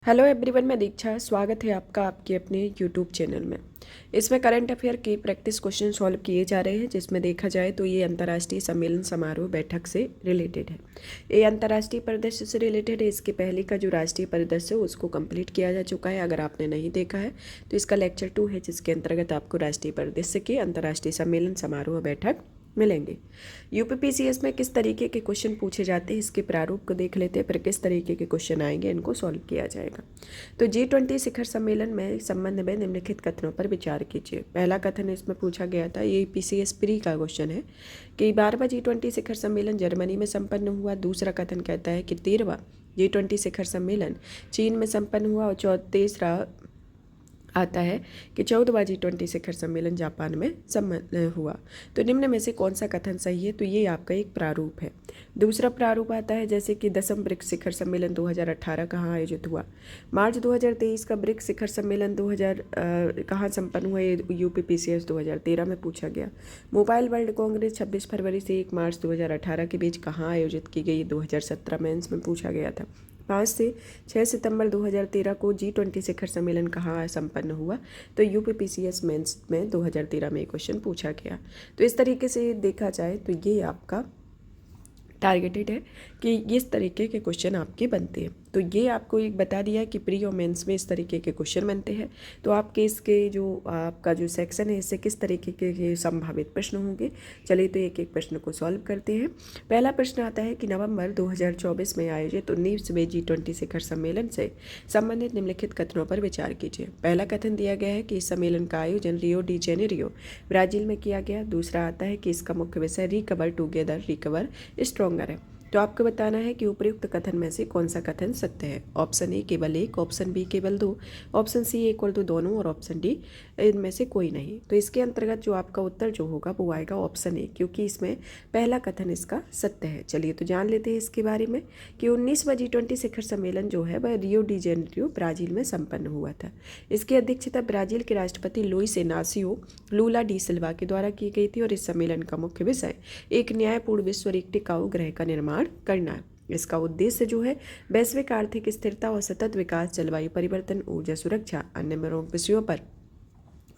Hello everyone, मैं दीक्षा। स्वागत है आपका आपके अपने यूट्यूब चैनल में। इसमें करंट अफेयर की प्रैक्टिस क्वेश्चन सॉल्व किए जा रहे हैं, जिसमें देखा जाए तो ये अंतर्राष्ट्रीय सम्मेलन समारोह बैठक से रिलेटेड है। ये अंतर्राष्ट्रीय परिदृश्य से रिलेटेड है। इसके पहले का जो राष्ट्रीय परिदृश्य है उसको कंप्लीट किया जा चुका है। अगर आपने नहीं देखा है तो इसका लेक्चर 2 है, जिसके अंतर्गत आपको राष्ट्रीय परिदृश्य के अंतर्राष्ट्रीय सम्मेलन समारोह बैठक मिलेंगे। यूपीपीसीएस में किस तरीके के क्वेश्चन पूछे जाते हैं इसके प्रारूप को देख लेते हैं, फिर किस तरीके के क्वेश्चन आएंगे इनको सॉल्व किया जाएगा। तो G20 शिखर सम्मेलन में संबंध में निम्नलिखित कथनों पर विचार कीजिए। पहला कथन इसमें पूछा गया था, ये पीसीएस प्री का क्वेश्चन है कि 12वां G20 शिखर सम्मेलन जर्मनी में संपन्न हुआ। दूसरा कथन कहता है कि 13वां G20 शिखर सम्मेलन चीन में संपन्न हुआ। और तीसरा आता है कि 14वां G20 शिखर सम्मेलन जापान में संपन्न हुआ। तो निम्न में से कौन सा कथन सही है? तो ये आपका एक प्रारूप है। दूसरा प्रारूप आता है जैसे कि 10वां ब्रिक्स शिखर सम्मेलन 2018 कहाँ आयोजित हुआ। मार्च 2023 का ब्रिक्स शिखर सम्मेलन कहाँ संपन्न हुआ? ये यूपीपीसीएस 2013 में पूछा गया। मोबाइल वर्ल्ड कांग्रेस 26 फरवरी से 1 मार्च 2018 के बीच कहाँ आयोजित की गई? 2017 में इसमें पूछा गया था। 5 से 6 सितंबर 2013 को G20 शिखर सम्मेलन कहाँ संपन्न हुआ? तो यूपीपीसीएस मेंस में 2013 में क्वेश्चन पूछा गया। तो इस तरीके से देखा जाए तो ये आपका टारगेटेड है कि इस तरीके के क्वेश्चन आपके बनते हैं। तो ये आपको एक बता दिया कि प्री और मेंस में इस तरीके के क्वेश्चन बनते हैं। तो आपके इसके जो आपका जो सेक्शन है इससे किस तरीके के संभावित प्रश्न होंगे, चलिए तो एक एक प्रश्न को सॉल्व करते हैं। पहला प्रश्न आता है कि नवंबर 2024 में आयोजित 19वें G20 शिखर सम्मेलन से संबंधित निम्नलिखित कथनों पर विचार कीजिए। पहला कथन दिया गया है कि इस सम्मेलन का आयोजन रियो डी जेनेरियो ब्राज़ील में किया गया। दूसरा आता है कि इसका मुख्य विषय रिकवर टुगेदर रिकवर स्ट्रॉन्गर है। तो आपको बताना है कि उपयुक्त कथन में से कौन सा कथन सत्य है। ऑप्शन ए केवल एक, ऑप्शन बी केवल दो, ऑप्शन सी 1 और 2 दोनों, और ऑप्शन डी इनमें से कोई नहीं। तो इसके अंतर्गत जो आपका उत्तर जो होगा वो आएगा ऑप्शन ए, क्योंकि इसमें पहला कथन इसका सत्य है। चलिए तो जान लेते हैं इसके बारे में कि 19वां G20 शिखर सम्मेलन जो है वह रियो डी जेनेरियो ब्राज़ील में संपन्न हुआ था। इसकी अध्यक्षता ब्राज़ील के राष्ट्रपति लुइस इनासियो लूला डी सिल्वा के द्वारा की गई थी। और इस सम्मेलन का मुख्य विषय एक न्यायपूर्ण विश्व और एक टिकाऊ ग्रह का निर्माण करना। इसका उद्देश्य जो है वैश्विक आर्थिक स्थिरता और सतत विकास, जलवायु परिवर्तन, ऊर्जा सुरक्षा, अन्य प्रमुख विषयों पर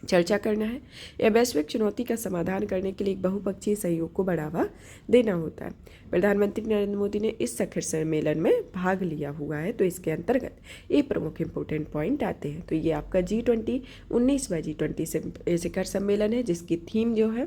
चर्चा करना है। यह वैश्विक चुनौती का समाधान करने के लिए एक बहुपक्षीय सहयोग को बढ़ावा देना होता है। प्रधानमंत्री नरेंद्र मोदी ने इस शिखर सम्मेलन में भाग लिया हुआ है। तो इसके अंतर्गत ये प्रमुख इंपोर्टेंट पॉइंट आते हैं। तो ये आपका G20 19वां G20 शिखर सम्मेलन है, जिसकी थीम जो है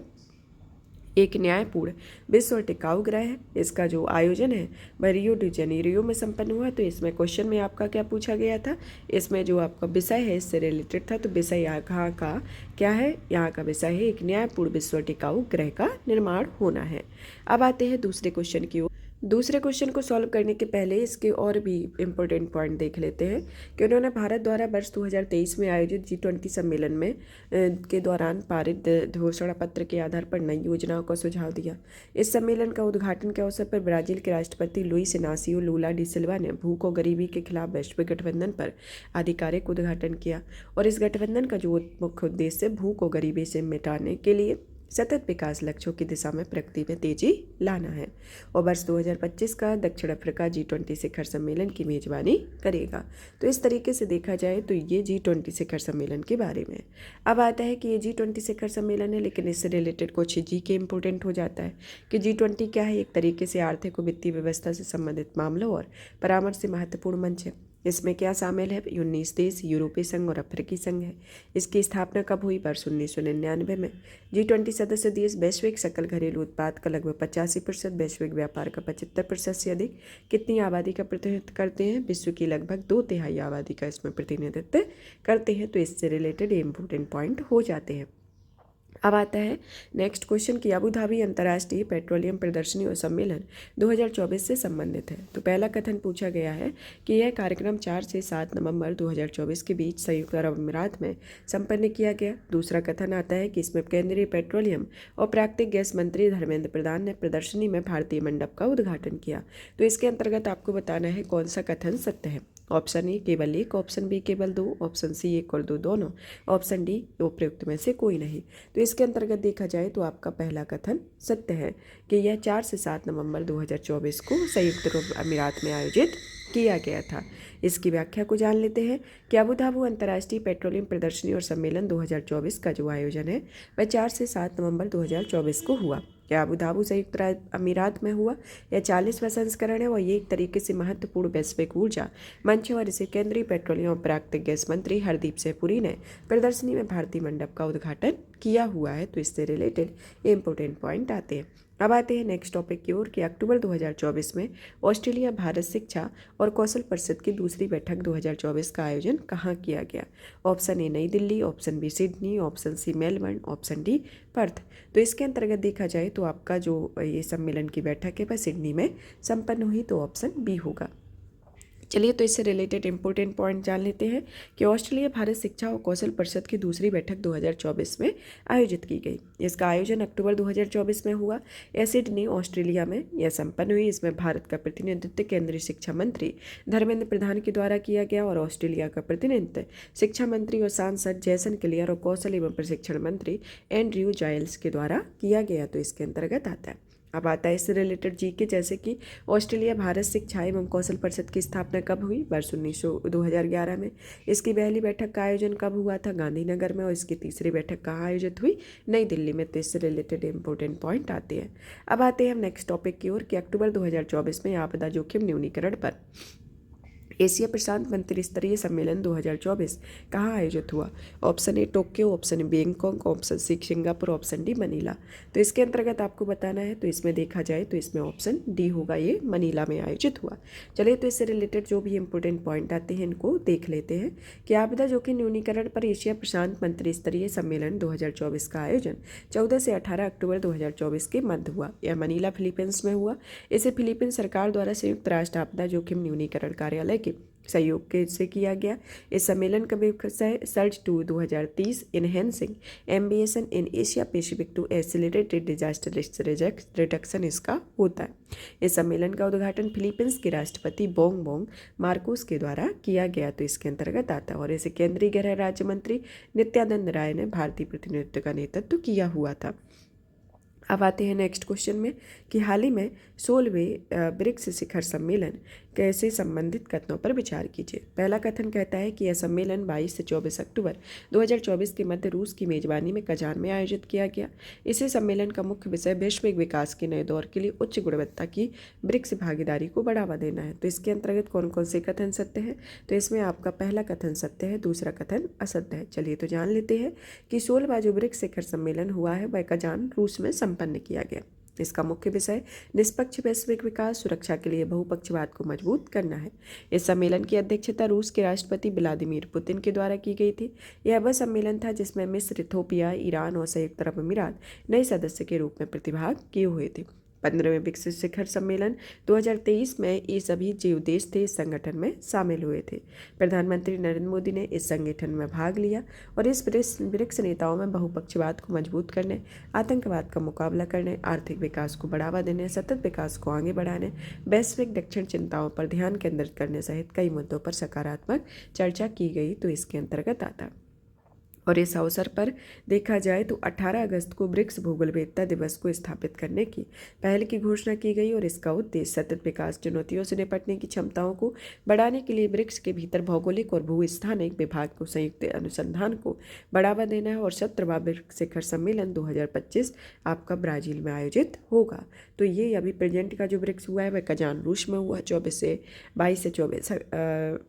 एक न्यायपूर्ण विश्व और टिकाऊ ग्रह है। इसका जो आयोजन है वह रियो डी जेनेरियो में संपन्न हुआ। तो इसमें क्वेश्चन में आपका क्या पूछा गया था, इसमें जो आपका विषय है इससे रिलेटेड था। तो विषय यहाँ का क्या है? यहाँ का विषय है एक न्यायपूर्ण विश्व और टिकाऊ ग्रह का निर्माण होना है। अब आते हैं दूसरे क्वेश्चन की ओर। दूसरे क्वेश्चन को सॉल्व करने के पहले इसके और भी इम्पोर्टेंट पॉइंट देख लेते हैं कि उन्होंने भारत द्वारा वर्ष 2023 में आयोजित G20 सम्मेलन में के दौरान पारित घोषणा पत्र के आधार पर नई योजनाओं का सुझाव दिया। इस सम्मेलन का उद्घाटन के अवसर पर ब्राज़ील के राष्ट्रपति लुइस इनासियो लूला डी सिल्वा ने भूख और गरीबी के खिलाफ वैश्विक गठबंधन पर आधिकारिक उद्घाटन किया। और इस गठबंधन का जो मुख्य उद्देश्य भूख और गरीबी से मिटाने के लिए सतत विकास लक्ष्यों की दिशा में प्रगति में तेजी लाना है। और वर्ष 2025 का दक्षिण अफ्रीका G20 शिखर सम्मेलन की मेजबानी करेगा। तो इस तरीके से देखा जाए तो ये G20 शिखर सम्मेलन के बारे में। अब आता है कि ये G20 शिखर सम्मेलन है, लेकिन इससे रिलेटेड कुछ जी के इम्पोर्टेंट हो जाता है कि G20 क्या है। एक तरीके से आर्थिक और वित्तीय व्यवस्था से संबंधित मामलों और परामर्श से महत्वपूर्ण मंच है। इसमें क्या शामिल है? 19 देश, यूरोपीय संघ और अफ्रीकी संघ है। इसकी स्थापना कब हुई? वर्ष 1999 में। G20 सदस्य देश वैश्विक सकल घरेलू उत्पाद का लगभग 85%, वैश्विक व्यापार का 75% से अधिक कितनी आबादी का प्रतिनिधित्व करते हैं? विश्व की लगभग 2/3 आबादी का इसमें प्रतिनिधित्व करते हैं। तो इससे रिलेटेड इम्पोर्टेंट पॉइंट हो जाते हैं। अब आता है नेक्स्ट क्वेश्चन कि अबू धाबी अंतर्राष्ट्रीय पेट्रोलियम प्रदर्शनी और सम्मेलन 2024 से संबंधित है। तो पहला कथन पूछा गया है कि यह कार्यक्रम 4 से 7 नवंबर 2024 के बीच संयुक्त अरब अमीरात में संपन्न किया गया। दूसरा कथन आता है कि इसमें केंद्रीय पेट्रोलियम और प्राकृतिक गैस मंत्री धर्मेंद्र प्रधान ने प्रदर्शनी में भारतीय मंडप का उद्घाटन किया। तो इसके अंतर्गत आपको बताना है कौन सा कथन सत्य है। ऑप्शन ए केवल एक, ऑप्शन बी केवल दो, ऑप्शन सी 1 और 2 दोनों, ऑप्शन डी उपयुक्त में से कोई नहीं। तो इसके अंतर्गत देखा जाए तो आपका पहला कथन सत्य है कि यह 4 से 7 नवंबर 2024 को संयुक्त अरब अमीरात में आयोजित किया गया था। इसकी व्याख्या को जान लेते हैं कि अबू धाबी अंतर्राष्ट्रीय पेट्रोलियम प्रदर्शनी और सम्मेलन 2024 का जो आयोजन है वह 4 से 7 नवंबर 2024 को हुआ। यह अबू धाबी संयुक्त अरब अमीरात में हुआ। यह 40वां संस्करण है और ये एक तरीके से महत्वपूर्ण वैश्विक ऊर्जा मंच है और इसे केंद्रीय पेट्रोलियम और प्राकृतिक गैस मंत्री हरदीप सिंह पुरी ने प्रदर्शनी में भारतीय मंडप का उद्घाटन किया हुआ है। तो इससे रिलेटेड इंपॉर्टेंट पॉइंट आते हैं। अब आते हैं नेक्स्ट टॉपिक की ओर कि अक्टूबर 2024 में ऑस्ट्रेलिया भारत शिक्षा और कौशल परिषद की दूसरी बैठक 2024 का आयोजन कहाँ किया गया। Option A New Delhi, option B Sydney, option C Melbourne, option D Perth. तो इसके अंतर्गत देखा जाए तो आपका जो ये सम्मेलन की बैठक है वह सिडनी में संपन्न हुई, तो ऑप्शन बी होगा। चलिए तो इससे रिलेटेड इंपॉर्टेंट पॉइंट जान लेते हैं कि ऑस्ट्रेलिया भारत शिक्षा और कौशल परिषद की दूसरी बैठक 2024 में आयोजित की गई। इसका आयोजन अक्टूबर 2024 में हुआ। यह सिडनी ऑस्ट्रेलिया में यह संपन्न हुई। इसमें भारत का प्रतिनिधित्व केंद्रीय शिक्षा मंत्री धर्मेंद्र प्रधान के द्वारा किया गया और ऑस्ट्रेलिया का प्रतिनिधित्व शिक्षा मंत्री और सांसद जैसन क्लियर और कौशल एवं प्रशिक्षण मंत्री एंड्रयू जाइल्स के द्वारा किया गया। तो इसके अंतर्गत आता है। अब आता है इससे रिलेटेड जीके, जैसे कि ऑस्ट्रेलिया भारत शिक्षा एवं कौशल परिषद की स्थापना कब हुई, वर्ष 2011 में। इसकी पहली बैठक का आयोजन कब हुआ था, गांधीनगर में। और इसकी तीसरी बैठक कहाँ आयोजित हुई, नई दिल्ली में। तो इससे रिलेटेड इंपॉर्टेंट पॉइंट आते हैं। अब आते हैं हम नेक्स्ट टॉपिक की ओर कि अक्टूबर 2024 में आपदा जोखिम न्यूनीकरण पर एशिया प्रशांत मंत्रिस्तरीय सम्मेलन 2024 कहाँ आयोजित हुआ। Option A Tokyo, option B Bangkok, option C Singapore, option D Manila. तो इसके अंतर्गत आपको बताना है। तो इसमें देखा जाए तो इसमें ऑप्शन डी होगा, ये मनीला में आयोजित हुआ। चलिए तो इससे रिलेटेड जो भी इंपॉर्टेंट पॉइंट आते हैं इनको देख लेते हैं कि आपदा जोखिम न्यूनीकरण पर एशिया प्रशांत मंत्रिस्तरीय सम्मेलन 2024 का आयोजन 14 से 18 अक्टूबर 2024 के मध्य हुआ। यह मनीला फिलीपींस में हुआ। इसे फिलीपींस सरकार द्वारा संयुक्त राष्ट्र आपदा जोखिम न्यूनीकरण कार्यालय के सहयोग से किया गया। इस सम्मेलन का विषय surge to 2030 enhancing ambition in Asia Pacific to accelerated disaster risk reduction इसका होता है। इस सम्मेलन का उद्घाटन फिलीपींस के राष्ट्रपति बोंग मार्कोस के द्वारा किया गया। तो इसके अंतर्गत आता है और इसे केंद्रीय गृह राज्य मंत्री नित्यानंद राय ने भारतीय प्रतिनिधित्व का नेतृत्व किया हुआ था। अब आते हैं नेक्स्ट क्वेश्चन में कि हाल ही में 16वें ब्रिक्स शिखर सम्मेलन कैसे संबंधित कथनों पर विचार कीजिए। पहला कथन कहता है कि यह सम्मेलन 22 से 24 अक्टूबर 2024 के मध्य रूस की मेजबानी में कजान में आयोजित किया गया। इसी सम्मेलन का मुख्य विषय वैश्विक विकास के नए दौर के लिए उच्च गुणवत्ता की ब्रिक्स भागीदारी को बढ़ावा देना है। तो इसके अंतर्गत कौन कौन से कथन सत्य है। तो इसमें आपका पहला कथन सत्य है, दूसरा कथन असत्य है। चलिए तो जान लेते हैं कि 16वां जो ब्रिक्स शिखर सम्मेलन हुआ है वह कजान रूस में संपन्न किया गया। इसका मुख्य विषय निष्पक्ष वैश्विक विकास सुरक्षा के लिए बहुपक्षवाद को मजबूत करना है। इस सम्मेलन की अध्यक्षता रूस के राष्ट्रपति व्लादिमीर पुतिन के द्वारा की गई थी। यह वह सम्मेलन था जिसमें मिस्र, इथोपिया, ईरान और संयुक्त अरब अमीरात नए सदस्य के रूप में प्रतिभाग किए हुए थे। 15वें विकसित शिखर सम्मेलन 2023 में ये सभी जो देश थे इस संगठन में शामिल हुए थे। प्रधानमंत्री नरेंद्र मोदी ने इस संगठन में भाग लिया और इस ब्रिक्स नेताओं में बहुपक्षवाद को मजबूत करने, आतंकवाद का मुकाबला करने, आर्थिक विकास को बढ़ावा देने, सतत विकास को आगे बढ़ाने, वैश्विक दक्षिण चिंताओं पर ध्यान केंद्रित करने सहित कई मुद्दों पर सकारात्मक चर्चा की गई। तो इसके अंतर्गत आता और इस अवसर पर देखा जाए तो 18 अगस्त को ब्रिक्स भूगोलवेत्ता दिवस को स्थापित करने की पहल की घोषणा की गई और इसका उद्देश्य सतत विकास चुनौतियों से निपटने की क्षमताओं को बढ़ाने के लिए ब्रिक्स के भीतर भौगोलिक और भूस्थानिक विभाग को संयुक्त अनुसंधान को बढ़ावा देना है। और 17वां ब्रिक्स शिखर सम्मेलन 2025 आपका ब्राज़ील में आयोजित होगा। तो ये अभी प्रेजेंट का जो ब्रिक्स हुआ है वह कजान रूस में हुआ, 22 से 24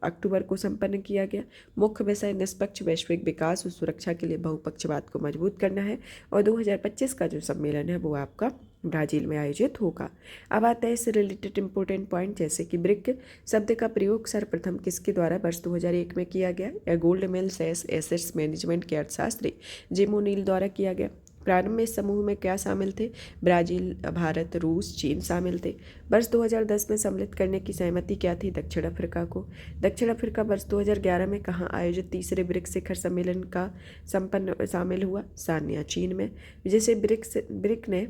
अक्टूबर को संपन्न किया गया। मुख्य विषय निष्पक्ष वैश्विक विकास और सुरक्षा के लिए बहुपक्षवाद को मजबूत करना है। और 2025 का जो सम्मेलन है वो आपका ब्राज़ील में आयोजित होगा। अब आता है इससे रिलेटेड इंपॉर्टेंट पॉइंट, जैसे कि ब्रिक शब्द का प्रयोग सर्वप्रथम किसके द्वारा वर्ष 2001 में किया गया। या Goldman Sachs assets management के अर्थशास्त्री जिम ओनील द्वारा किया गया। प्रारंभ में इस समूह में क्या शामिल थे, ब्राज़ील, भारत, रूस, चीन शामिल थे। वर्ष 2010 में सम्मिलित करने की सहमति क्या थी, दक्षिण अफ्रीका को। दक्षिण अफ्रीका वर्ष 2011 में कहाँ आयोजित तीसरे ब्रिक्स शिखर सम्मेलन का संपन्न शामिल हुआ, सान्या, चीन में, जिसे ब्रिक ने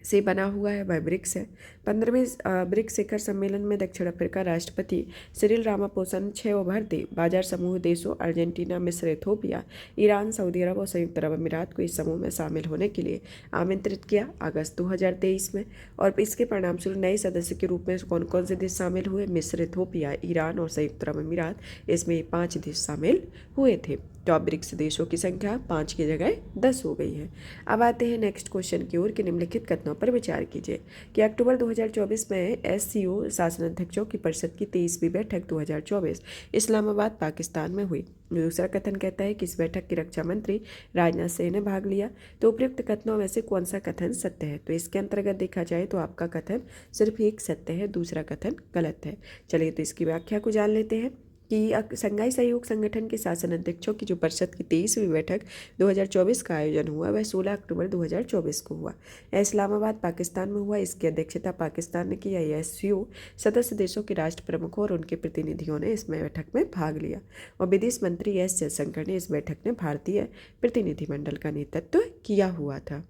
से बना हुआ है वह ब्रिक्स है। 15वें ब्रिक्स शिखर सम्मेलन में दक्षिण अफ्रीका राष्ट्रपति सिरिल रामापोसन 6 उभरते बाजार समूह देशों अर्जेंटीना, मिस्र, इथोपिया, ईरान, सऊदी अरब और संयुक्त अरब अमीरात को इस समूह में शामिल होने के लिए आमंत्रित किया अगस्त 2023 में। और इसके परिणामस्वरूप नए सदस्य के रूप में कौन कौन से देश शामिल हुए? मिस्र, इथोपिया, ईरान और संयुक्त अरब अमीरात, इसमें 5 देश शामिल हुए थे। तो अब ब्रिक्स देशों की संख्या 5 की जगह 10 हो गई है। अब आते हैं नेक्स्ट क्वेश्चन की ओर कि निम्नलिखित कथनों पर विचार कीजिए कि अक्टूबर 2024 में SCO शासनाध्यक्षों की परिषद की 23वीं बैठक 2024 इस्लामाबाद, पाकिस्तान में हुई। दूसरा कथन कहता है कि इस बैठक की रक्षा मंत्री राजनाथ सिंह ने भाग लिया। तो उपयुक्त कथनों में से कौन सा कथन सत्य है? तो इसके अंतर्गत देखा जाए तो आपका कथन सिर्फ एक सत्य है, दूसरा कथन गलत है। चलिए तो इसकी व्याख्या को जान लेते हैं कि संघाई सहयोग संगठन के शासन अध्यक्षों की जो परिषद की 23वीं बैठक 2024 का आयोजन हुआ वह 16 अक्टूबर 2024 को हुआ। इस्लामाबाद, पाकिस्तान में हुआ। इसकी अध्यक्षता पाकिस्तान ने की। SCO सदस्य देशों के राष्ट्र प्रमुखों और उनके प्रतिनिधियों ने इस बैठक में भाग लिया और विदेश मंत्री S जयशंकर ने इस बैठक में भारतीय प्रतिनिधिमंडल का नेतृत्व किया हुआ था।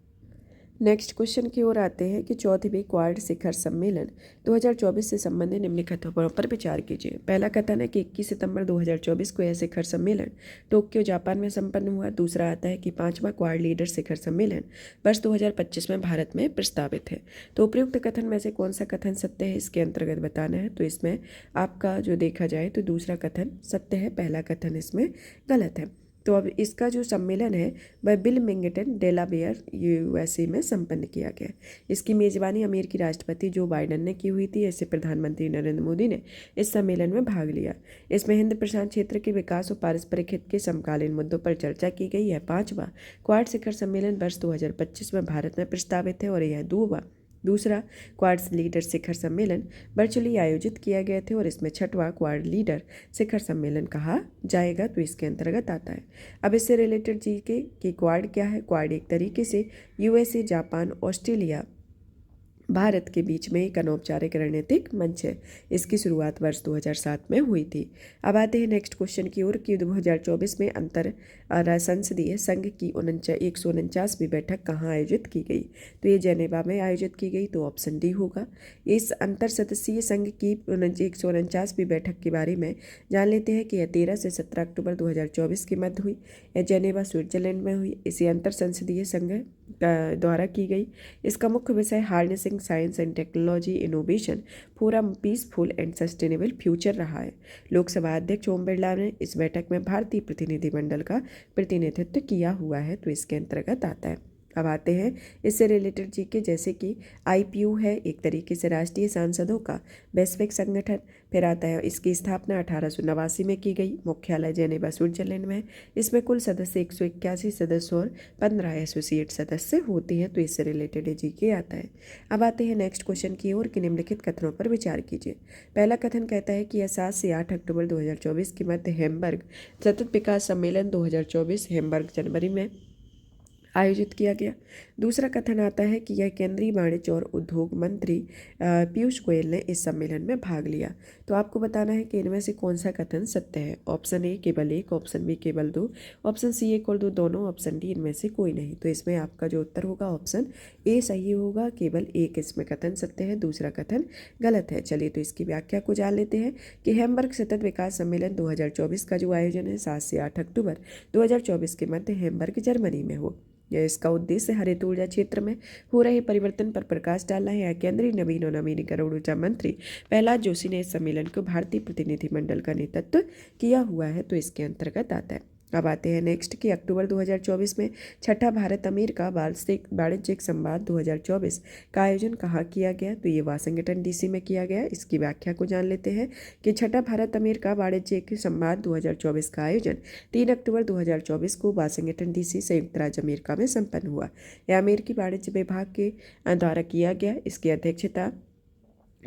नेक्स्ट क्वेश्चन की ओर आते हैं कि 4वीं क्वाड शिखर सम्मेलन 2024 से संबंधित निम्नलिखित कथनों पर विचार कीजिए। पहला कथन है कि 21 सितंबर 2024 को यह शिखर सम्मेलन टोक्यो, जापान में संपन्न हुआ। दूसरा आता है कि 5वां क्वाड लीडर शिखर सम्मेलन वर्ष 2025 में भारत में प्रस्तावित है। तो उपयुक्त कथन में से कौन सा कथन सत्य है इसके अंतर्गत बताना है। तो इसमें आपका जो देखा जाए तो दूसरा कथन सत्य है, पहला कथन इसमें गलत है। तो अब इसका जो सम्मेलन है वह विल्मिंगटन, डेलावेयर, USA में संपन्न किया गया। इसकी मेजबानी अमेरिकी राष्ट्रपति जो बाइडेन ने की हुई थी। ऐसे प्रधानमंत्री नरेंद्र मोदी ने इस सम्मेलन में भाग लिया। इसमें हिंद प्रशांत क्षेत्र के विकास और पारस्परिक हित के समकालीन मुद्दों पर चर्चा की गई। यह 5वां क्वाड शिखर सम्मेलन वर्ष 2025 में भारत में प्रस्तावित है और यह दूसरा क्वाड्स लीडर शिखर सम्मेलन वर्चुअली आयोजित किया गए थे और इसमें 6वां क्वाड लीडर शिखर सम्मेलन कहा जाएगा। तो इसके अंतर्गत आता है। अब इससे रिलेटेड जी के कि क्वाड क्या है? क्वाड एक तरीके से USA, जापान, ऑस्ट्रेलिया, भारत के बीच में एक अनौपचारिक रणनीतिक मंच है। इसकी शुरुआत वर्ष 2007 में हुई थी। अब आते हैं नेक्स्ट क्वेश्चन की ओर कि 2024 में अंतर संसदीय संघ की 149वीं बैठक कहाँ आयोजित की गई? तो ये जेनेवा में आयोजित की गई। तो ऑप्शन डी होगा। इस अंतर सदस्यीय संघ की 149वीं बैठक के बारे में जान लेते हैं कि यह 13 से 17 अक्टूबर 2024 के मध्य हुई। यह जेनेवा, स्विट्जरलैंड में हुई। इसे अंतर संसदीय संघ द्वारा की गई। इसका मुख्य विषय harnessing science and technology innovation for a peaceful and sustainable future रहा है। लोकसभा अध्यक्ष ओम बिरला ने इस बैठक में भारतीय प्रतिनिधिमंडल का प्रतिनिधित्व किया हुआ है। तो इसके अंतर्गत आता है। अब आते हैं इससे रिलेटेड जी के, जैसे कि IPU है एक तरीके से राष्ट्रीय सांसदों का वैश्विक संगठन। फिर आता है इसकी स्थापना 1889 में की गई। मुख्यालय जेनेवा, स्विट्जरलैंड में। इसमें कुल सदस्य 181 सदस्य और 15 एसोसिएट सदस्य होते हैं। तो इससे रिलेटेड जी के आता है। अब आते हैं नेक्स्ट क्वेश्चन की ओर कि निम्नलिखित कथनों पर विचार कीजिए। पहला कथन कहता है कि यह 7 से 8 अक्टूबर 2024 के मध्य हैम्बर्ग सतत विकास सम्मेलन 2024 हैम्बर्ग, जनवरी में आयोजित किया गया। दूसरा कथन आता है कि यह केंद्रीय वाणिज्य और उद्योग मंत्री पीयूष गोयल ने इस सम्मेलन में भाग लिया। तो आपको बताना है कि इनमें से कौन सा कथन सत्य है। ऑप्शन ए केवल 1, ऑप्शन बी केवल 2, ऑप्शन सी 1 और 2 दोनों, ऑप्शन डी इनमें से कोई नहीं। तो इसमें आपका जो उत्तर होगा ऑप्शन ए सही होगा। केवल 1 इसमें कथन सत्य है, दूसरा कथन गलत है। चलिए तो इसकी व्याख्या को जान लेते हैं कि हैम्बर्ग सतत विकास सम्मेलन 2024 का जो आयोजन है 7 से 8 अक्टूबर 2024 के मध्य हैम्बर्ग, जर्मनी में हो। यह इसका उद्देश्य हरित ऊर्जा क्षेत्र में हो रहे परिवर्तन पर प्रकाश डालना है। केंद्रीय नवीन और नवीनीकरण ऊर्जा मंत्री प्रहलाद जोशी ने इस सम्मेलन को भारतीय प्रतिनिधिमंडल का नेतृत्व किया हुआ है। तो इसके अंतर्गत आता है। अब आते हैं नेक्स्ट कि अक्टूबर 2024 में 6ठा भारत अमेरिका वाणिज्यिक संवाद 2024 का आयोजन कहाँ किया गया? तो ये वाशिंगटन DC में किया गया। इसकी व्याख्या को जान लेते हैं कि 6ठा भारत अमेरिका वाणिज्यिक संवाद 2024 का आयोजन 3 अक्टूबर 2024 को वाशिंगटन DC, संयुक्त राज्य अमेरिका में संपन्न हुआ। यह अमेरिकी वाणिज्य विभाग के द्वारा किया गया। इसकी अध्यक्षता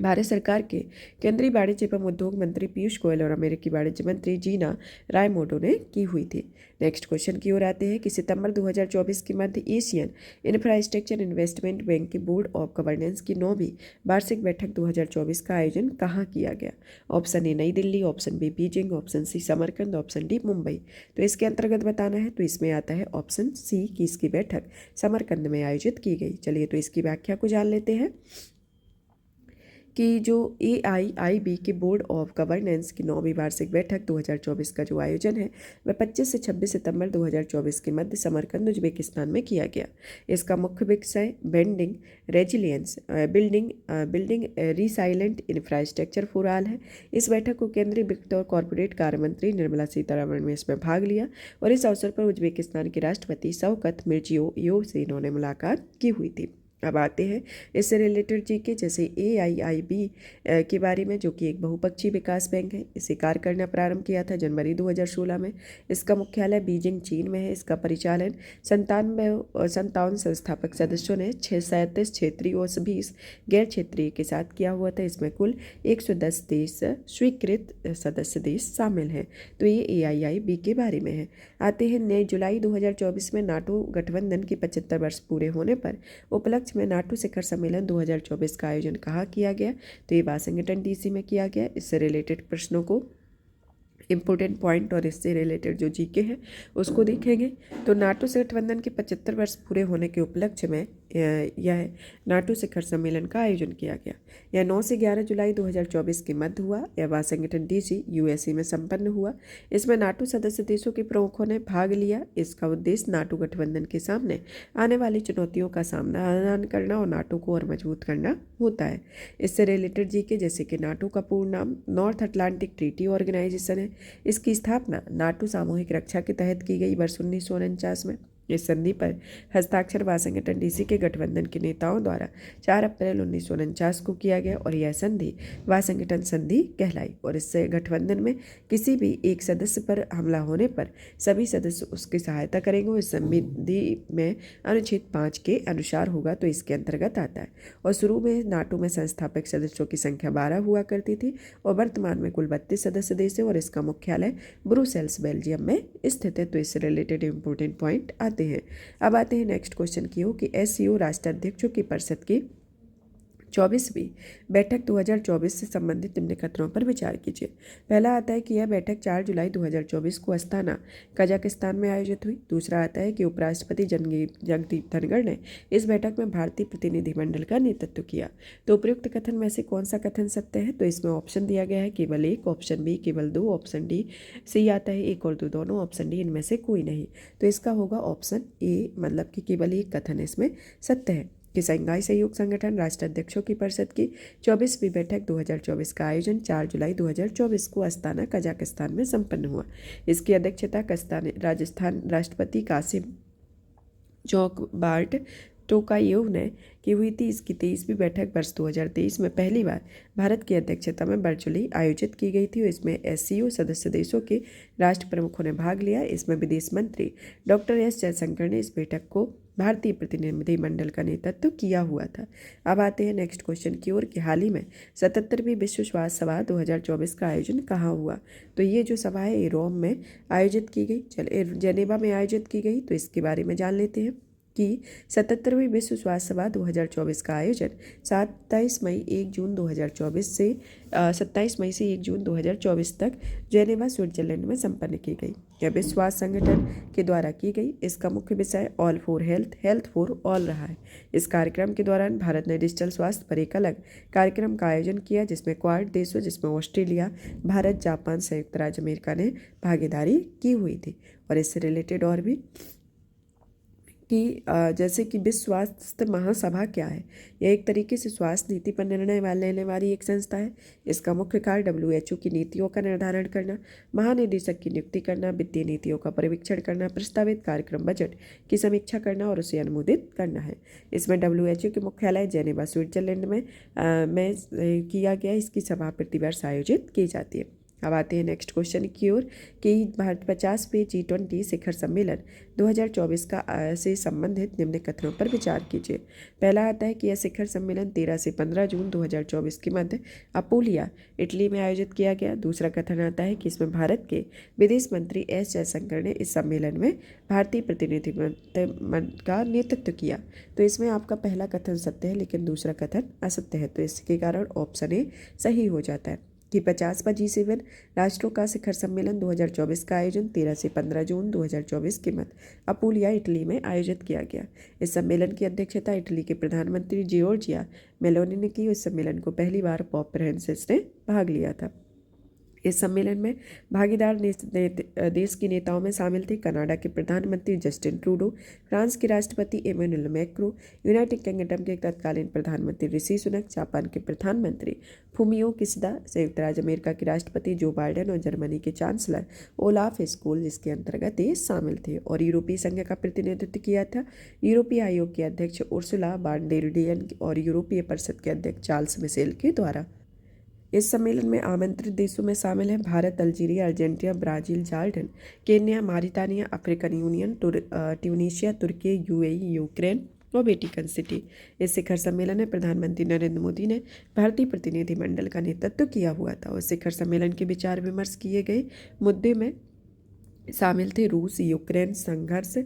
भारत सरकार के केंद्रीय वाणिज्य एवं उद्योग मंत्री पीयूष गोयल और अमेरिकी वाणिज्य मंत्री जीना रायमोंडो ने की हुई थी। नेक्स्ट क्वेश्चन की ओर आते हैं कि सितंबर 2024 के मध्य एशियन इंफ्रास्ट्रक्चर इन्वेस्टमेंट बैंक के बोर्ड ऑफ गवर्नेंस की 9वीं वार्षिक बैठक 2024 का आयोजन कहाँ किया गया? Option A New Delhi, option B Beijing, option C Samarkand, option D Mumbai. तो इसके अंतर्गत बताना है तो इसमें आता है ऑप्शन सी की इसकी बैठक समरकंद में आयोजित की गई। चलिए तो इसकी व्याख्या को जान लेते हैं कि जो AIIB के बोर्ड ऑफ गवर्नेंस की 9वीं वार्षिक बैठक 2024 का जो आयोजन है वह 25 से 26 सितंबर 2024 के मध्य समरकंद उज्बेकिस्तान में किया गया। इसका मुख्य विषय bending resilience building resilient infrastructure for all है। इस बैठक को केंद्रीय वित्त और कॉरपोरेट कार्य मंत्री निर्मला सीतारमण ने इसमें भाग लिया और इस अवसर पर उज्बेकिस्तान के राष्ट्रपति शौकत मिर्जियोयेव से इन्होंने मुलाकात की हुई थी। अब आते हैं इससे रिलेटेड जी के, जैसे AIIB के बारे में, जो कि एक बहुपक्षीय विकास बैंक है। इसे कार्य करना प्रारंभ किया था जनवरी 2016 में। इसका मुख्यालय बीजिंग चीन में है। इसका परिचालन 57 संस्थापक सदस्यों ने 37 क्षेत्रीय और 20 गैर क्षेत्रीय के साथ किया हुआ था। इसमें कुल 110 देश स्वीकृत सदस्य देश शामिल हैं। तो ये AIIB के बारे में है। आते हैं नए जुलाई 2024 में नाटो गठबंधन के 75 वर्ष पूरे होने पर उपलक्ष्य में नाटो शिखर सम्मेलन 2024 का आयोजन कहाँ किया गया? तो ये वाशिंगटन DC में किया गया। इससे रिलेटेड प्रश्नों को इम्पोर्टेंट पॉइंट और इससे रिलेटेड जो जीके है उसको देखेंगे। तो नाटो से गठबंधन के 75 वर्ष पूरे होने के उपलक्ष्य में यह नाटो शिखर सम्मेलन का आयोजन किया गया। यह 9 से 11 जुलाई 2024 के मध्य हुआ। यह वाशिंगटन DC USA में संपन्न हुआ। इसमें नाटो सदस्य देशों के प्रमुखों ने भाग लिया। इसका उद्देश्य नाटो गठबंधन के सामने आने वाली चुनौतियों का सामना करना और नाटो को और मजबूत करना होता है। इससे रिलेटेड जीके, जैसे कि नाटो का पूर्ण नाम नॉर्थ अटलांटिक ट्रीटी ऑर्गेनाइजेशन है। इसकी स्थापना नाटो सामूहिक रक्षा के तहत की गई वर्ष 1949 में। इस संधि पर हस्ताक्षर वाशिंगटन DC के गठबंधन के नेताओं द्वारा 4 अप्रैल 1949 को किया गया और यह संधि वाशिंगटन संधि कहलाई। और इससे गठबंधन में किसी भी एक सदस्य पर हमला होने पर सभी सदस्य उसकी सहायता करेंगे। इस संधि में अनुच्छेद 5 के अनुसार होगा, तो इसके अंतर्गत आता है। और शुरू में नाटो में संस्थापक सदस्यों की संख्या 12 हुआ करती थी और वर्तमान में कुल 32 सदस्य देश है और इसका मुख्यालय ब्रुसेल्स बेल्जियम में स्थित है। तो इससे रिलेटेड इंपॉर्टेंट पॉइंट आते हैं। अब आते हैं नेक्स्ट क्वेश्चन की कि SCO राष्ट्राध्यक्षों की परिषद की 24वीं बैठक 2024 से संबंधित निम्न कथनों पर विचार कीजिए। पहला आता है कि यह बैठक 4 जुलाई 2024 को अस्ताना कजाकिस्तान में आयोजित हुई। दूसरा आता है कि उपराष्ट्रपति जगदीप धनखड़ ने इस बैठक में भारतीय प्रतिनिधिमंडल का नेतृत्व किया। तो उपयुक्त कथन में से कौन सा कथन सत्य है? तो इसमें ऑप्शन दिया गया है केवल एक, ऑप्शन बी केवल 2, ऑप्शन डी सी आता है 1 और 2 दोनों, ऑप्शन डी इनमें से कोई नहीं। तो इसका होगा ऑप्शन ए, मतलब कि केवल एक कथन इसमें सत्य है कि शंघाई सहयोग संगठन राष्ट्राध्यक्षों की परिषद की 24वीं बैठक 2024 का आयोजन 4 जुलाई 2024 को अस्ताना कजाकिस्तान में संपन्न हुआ। इसकी अध्यक्षता राजस्थान राष्ट्रपति कासिम चोंगबार्ट टोकायेव ने की हुई थी। इसकी 23वीं बैठक वर्ष 2023 में पहली बार भारत की अध्यक्षता में वर्चुअली आयोजित की गई थी। इसमें SCO सदस्य देशों के राष्ट्र प्रमुखों ने भाग लिया। इसमें विदेश मंत्री डॉक्टर S जयशंकर ने इस बैठक को भारतीय प्रतिनिधिमंडल का नेतृत्व किया हुआ था। अब आते हैं नेक्स्ट क्वेश्चन की ओर कि हाल ही में 77वीं विश्व स्वास्थ्य सभा 2024 का आयोजन कहाँ हुआ? तो ये जो सभा है ये रोम में आयोजित की गई, जेनेवा में आयोजित की गई। तो इसके बारे में जान लेते हैं कि 77वीं विश्व स्वास्थ्य सभा 2024 का आयोजन 27 मई 1 जून 2024 से 27 मई से 1 जून 2024 तक जेनेवा स्विट्जरलैंड में संपन्न की गई। यह विश्व स्वास्थ्य संगठन के द्वारा की गई। इसका मुख्य विषय all for health, health for all रहा है। इस कार्यक्रम के दौरान भारत ने डिजिटल स्वास्थ्य पर एक अलग कार्यक्रम का आयोजन किया जिसमें क्वाड देशों, जिसमें ऑस्ट्रेलिया, भारत, जापान, संयुक्त राज्य अमेरिका ने भागीदारी की हुई थी। और इससे रिलेटेड और भी कि जैसे कि विश्व स्वास्थ्य महासभा क्या है? यह एक तरीके से स्वास्थ्य नीति पर निर्णय लेने वाली एक संस्था है। इसका मुख्य कार्य WHO की नीतियों का निर्धारण करना, महानिदेशक की नियुक्ति करना, वित्तीय नीतियों का परीक्षण करना, प्रस्तावित कार्यक्रम बजट की समीक्षा करना और उसे अनुमोदित करना है। इसमें WHO के मुख्यालय जेनेवा स्विट्जरलैंड में किया गया। इसकी सभा प्रतिवर्ष आयोजित की जाती है। अब आते हैं नेक्स्ट क्वेश्चन की ओर कि भारत 50वें G20 शिखर सम्मेलन 2024 का से संबंधित निम्न कथनों पर विचार कीजिए। पहला आता है कि यह शिखर सम्मेलन 13 से 15 जून 2024 के मध्य अपूलिया, इटली में आयोजित किया गया। दूसरा कथन आता है कि इसमें भारत के विदेश मंत्री एस जयशंकर ने इस सम्मेलन में भारतीय प्रतिनिधिमंडल का नेतृत्व किया। तो इसमें आपका पहला कथन सत्य है लेकिन दूसरा कथन असत्य है, तो इसके कारण ऑप्शन ए सही हो जाता है कि 50वां G7 राष्ट्रों का शिखर सम्मेलन 2024 का आयोजन 13 से 15 जून 2024 के मध्य अपूलिया, इटली में आयोजित किया गया। इस सम्मेलन की अध्यक्षता इटली के प्रधानमंत्री जियोर्जिया मेलोनी ने की। इस सम्मेलन को पहली बार पोप फ्रांसिस ने भाग लिया था। इस सम्मेलन में भागीदार देश के नेताओं में शामिल थे कनाडा के प्रधानमंत्री जस्टिन ट्रूडो, फ्रांस के राष्ट्रपति इमैनुअल मैक्रों, यूनाइटेड किंगडम के तत्कालीन प्रधानमंत्री ऋषि सुनक, जापान के प्रधानमंत्री फूमियो किशिदा, संयुक्त राज्य अमेरिका के राष्ट्रपति जो बाइडेन और जर्मनी के चांसलर ओलाफ स्कोल, जिसके अंतर्गत ये शामिल थे। और यूरोपीय संघ का प्रतिनिधित्व किया था यूरोपीय आयोग के अध्यक्ष उर्सुला वान डेर लेयन और यूरोपीय परिषद के अध्यक्ष चार्ल्स मिशेल के द्वारा। इस सम्मेलन में आमंत्रित देशों में शामिल हैं Bharat, Algeria, Argentina, Brazil, Jordan, Kenya, Mauritania, African union, Tunisia, तुर्की, यूएई, यूक्रेन और वेटिकन सिटी। इस शिखर सम्मेलन में प्रधानमंत्री नरेंद्र मोदी ने भारतीय प्रतिनिधिमंडल का नेतृत्व किया हुआ था। और शिखर सम्मेलन के विचार विमर्श किए गए मुद्दे में शामिल थे रूस यूक्रेन संघर्ष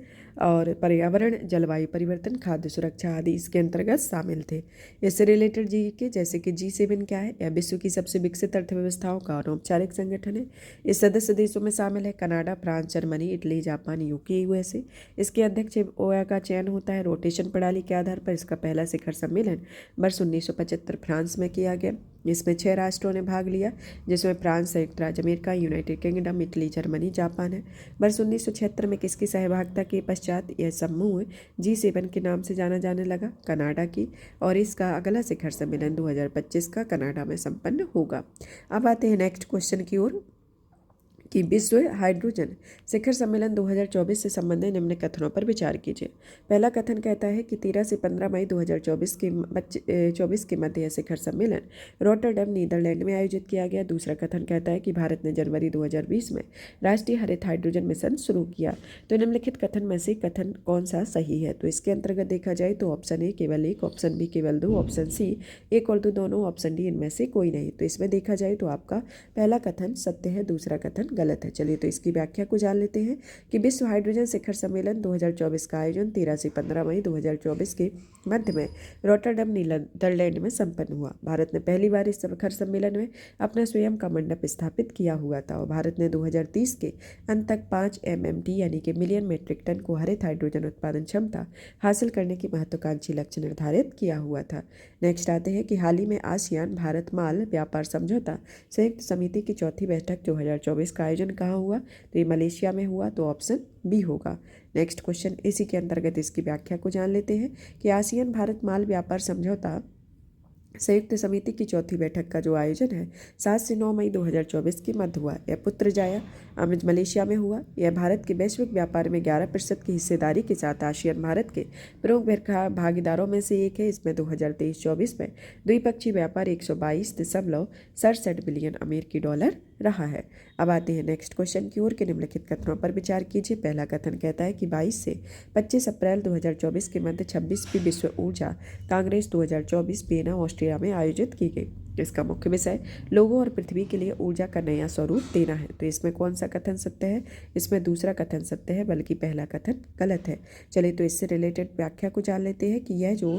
और पर्यावरण, जलवायु परिवर्तन, खाद्य सुरक्षा आदि इसके अंतर्गत शामिल थे। इससे रिलेटेड जी के जैसे कि G7 क्या है, यह विश्व की सबसे विकसित अर्थव्यवस्थाओं का अनौपचारिक संगठन है। इस सदस्य देशों में शामिल है Canada, France, Germany, Italy, Japan, UK, USA. इसके अध्यक्ष ओया का चयन होता है रोटेशन प्रणाली के आधार पर। इसका पहला शिखर सम्मेलन वर्ष 1975 फ्रांस में किया गया। इसमें 6 राष्ट्रों ने भाग लिया, जिसमें फ्रांस, संयुक्त राज्य America, United kingdom, Italy, Germany, Japan है। वर्ष 1976 में किसकी सहभागिता के पश्चात यह समूह G7 के नाम से जाना जाने लगा? कनाडा की। और इसका अगला शिखर सम्मेलन 2025 का कनाडा में संपन्न होगा। अब आते हैं नेक्स्ट क्वेश्चन की ओर कि विश्व हाइड्रोजन शिखर सम्मेलन 2024 से संबंधित निम्न कथनों पर विचार कीजिए। पहला कथन कहता है कि 13 से 15 मई 2024 के मध्य यह शिखर सम्मेलन रॉटरडैम, नीदरलैंड में आयोजित किया गया। दूसरा कथन कहता है कि भारत ने जनवरी 2020 में राष्ट्रीय हरित हाइड्रोजन मिशन शुरू किया। तो निम्नलिखित कथन में से कथन कौन सा सही है? तो इसके अंतर्गत देखा जाए तो ऑप्शन ए केवल एक, ऑप्शन बी केवल दो, ऑप्शन सी एक और दो दोनों, ऑप्शन डी इनमें से कोई नहीं। तो इसमें देखा जाए तो आपका पहला कथन सत्य है, दूसरा कथन गलत है। चलिए तो इसकी व्याख्या को जान लेते हैं कि विश्व हाइड्रोजन शिखर सम्मेलन 2024 का आयोजन 13 से 15 मई 2024 के मध्य में रॉटरडैम, नीदरलैंड में संपन्न हुआ। भारत ने पहली बार इस शिखर सम्मेलन में अपना स्वयं का मंडप स्थापित किया हुआ था और भारत ने 2030 के अंत तक 5 MMT यानी कि मिलियन मीट्रिक टन को हरित हाइड्रोजन उत्पादन क्षमता हासिल करने की महत्वाकांक्षी लक्ष्य निर्धारित किया हुआ था। नेक्स्ट आते हैं कि हाल ही में आसियान भारत माल व्यापार समझौता संयुक्त समिति की चौथी बैठक 2024 का आयोजन कहाँ हुआ? तो ये मलेशिया में हुआ, तो ऑप्शन बी होगा। नेक्स्ट क्वेश्चन इसी के अंतर्गत इसकी व्याख्या को जान लेते हैं कि आसियान भारत माल व्यापार समझौता संयुक्त समिति की चौथी बैठक का जो आयोजन है 7 से 9 मई 2024 के मध्य हुआ। यह पुत्रजाया मलेशिया में हुआ। यह भारत के वैश्विक व्यापार में 11% की हिस्सेदारी के साथ आसियान भारत के प्रमुख भागीदारों में से एक है। इसमें 2023-24 में द्विपक्षीय व्यापार 122.67 बिलियन अमेरिकी डॉलर रहा है। अब आते हैं नेक्स्ट क्वेश्चन की ओर के निम्नलिखित कथनों पर विचार कीजिए। पहला कथन कहता है कि 22 से 25 अप्रैल 2024 के मध्य 26वीं विश्व ऊर्जा कांग्रेस 2024 वियना, ऑस्ट्रिया में आयोजित की गई। इसका मुख्य विषय लोगों और पृथ्वी के लिए ऊर्जा का नया स्वरूप देना है। तो इसमें कौन सा कथन सत्य है? इसमें दूसरा कथन सत्य है, बल्कि पहला कथन गलत है। चलिए तो इससे रिलेटेड व्याख्या को जान लेते हैं कि यह जो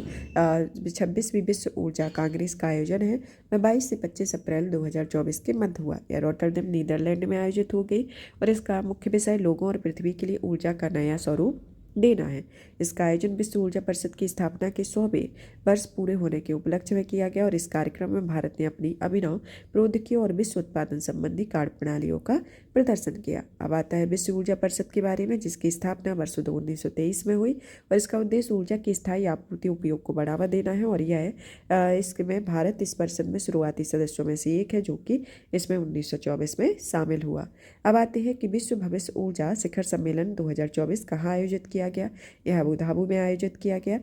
26वीं विश्व ऊर्जा कांग्रेस का आयोजन है वह 22 से 25 अप्रैल 2024 के मध्य हुआ। यह रॉटरडैम, नीदरलैंड में आयोजित हो गई और इसका मुख्य विषय लोगों और पृथ्वी के लिए ऊर्जा का नया स्वरूप देना है। इसका आयोजन विश्व ऊर्जा परिषद की स्थापना के 100वें वर्ष पूरे होने के उपलक्ष्य में किया गया और इस कार्यक्रम में भारत ने अपनी अभिनव प्रौद्योगिकियों और विश्व उत्पादन संबंधी कार्य प्रणालियों का प्रदर्शन किया। अब आता है विश्व ऊर्जा परिषद के बारे में, जिसकी स्थापना वर्ष 1923 में हुई और इसका उद्देश्य ऊर्जा की स्थायी आपूर्ति उपयोग को बढ़ावा देना है। और यह इसमें भारत इस परिषद में शुरुआती सदस्यों में से एक है, जो कि इसमें 1924 में शामिल हुआ। अब आते हैं कि विश्व भविष्य ऊर्जा शिखर सम्मेलन 2024 कहाँ आयोजित किया गया? यह अबू धाबी में आयोजित किया गया।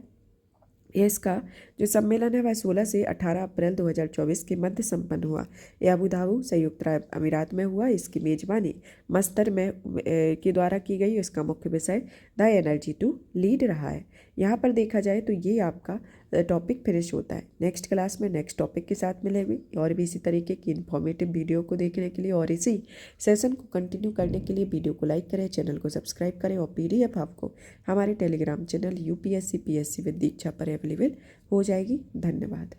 ये इसका जो सम्मेलन है वह 16 से 18 अप्रैल 2024 के मध्य संपन्न हुआ। ये अबू धाबी संयुक्त अरब अमीरात में हुआ। इसकी मेजबानी मस्तर में के द्वारा की गई। इसका मुख्य विषय द एनर्जी टू लीड रहा है। यहाँ पर देखा जाए तो ये आपका टॉपिक फिनिश होता है। नेक्स्ट क्लास में नेक्स्ट टॉपिक के साथ मिलेंगे और भी इसी तरीके की इन्फॉर्मेटिव वीडियो को देखने के लिए और इसी सेशन को कंटिन्यू करने के लिए वीडियो को लाइक करें, चैनल को सब्सक्राइब करें और PDF आपको हमारे telegram channel UPSC PSC with Diksha पर अवेलेबल हो जाएगी। धन्यवाद।